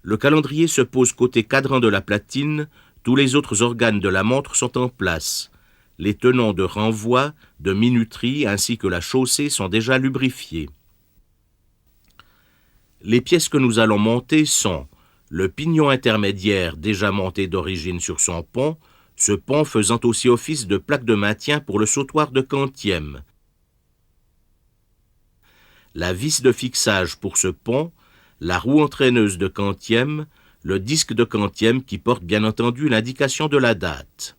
Le calendrier se pose côté cadran de la platine, tous les autres organes de la montre sont en place. Les tenons de renvoi, de minuterie ainsi que la chaussée sont déjà lubrifiés. Les pièces que nous allons monter sont le pignon intermédiaire déjà monté d'origine sur son pont, ce pont faisant aussi office de plaque de maintien pour le sautoir de quantième. La vis de fixage pour ce pont, la roue entraîneuse de quantième, le disque de quantième qui porte bien entendu l'indication de la date.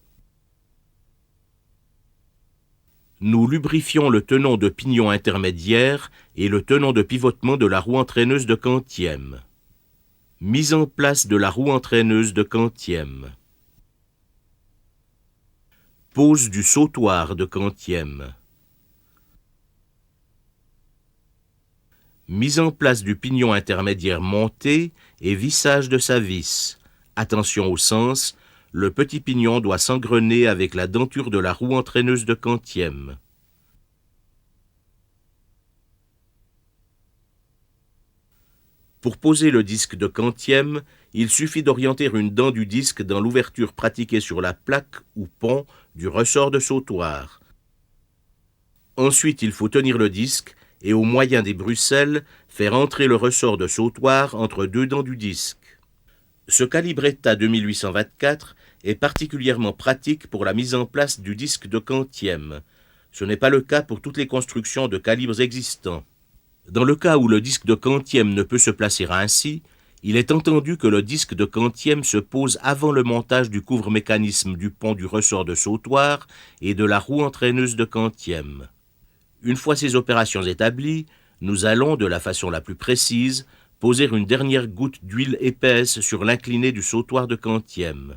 Nous lubrifions le tenon de pignon intermédiaire et le tenon de pivotement de la roue entraîneuse de quantième. Mise en place de la roue entraîneuse de quantième. Pose du sautoir de quantième. Mise en place du pignon intermédiaire monté et vissage de sa vis. Attention au sens, le petit pignon doit s'engrener avec la denture de la roue entraîneuse de quantième. Pour poser le disque de quantième, il suffit d'orienter une dent du disque dans l'ouverture pratiquée sur la plaque ou pont du ressort de sautoir. Ensuite, il faut tenir le disque et au moyen des bruxelles, faire entrer le ressort de sautoir entre deux dents du disque. Ce calibretta 2824 est particulièrement pratique pour la mise en place du disque de quantième. Ce n'est pas le cas pour toutes les constructions de calibres existants. Dans le cas où le disque de quantième ne peut se placer ainsi, il est entendu que le disque de quantième se pose avant le montage du couvre-mécanisme du pont du ressort de sautoir et de la roue entraîneuse de quantième. Une fois ces opérations établies, nous allons, de la façon la plus précise, poser une dernière goutte d'huile épaisse sur l'incliné du sautoir de quantième.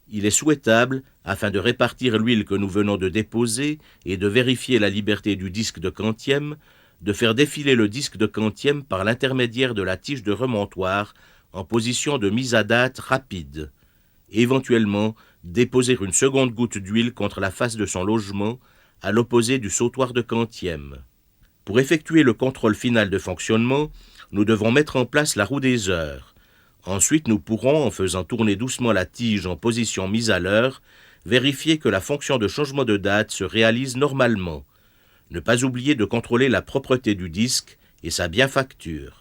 Il est souhaitable, afin de répartir l'huile que nous venons de déposer et de vérifier la liberté du disque de quantième, de faire défiler le disque de quantième par l'intermédiaire de la tige de remontoir en position de mise à date rapide. Éventuellement, déposer une seconde goutte d'huile contre la face de son logement, à l'opposé du sautoir de quantième. Pour effectuer le contrôle final de fonctionnement, nous devons mettre en place la roue des heures. Ensuite, nous pourrons, en faisant tourner doucement la tige en position mise à l'heure, vérifier que la fonction de changement de date se réalise normalement. Ne pas oublier de contrôler la propreté du disque et sa bienfacture.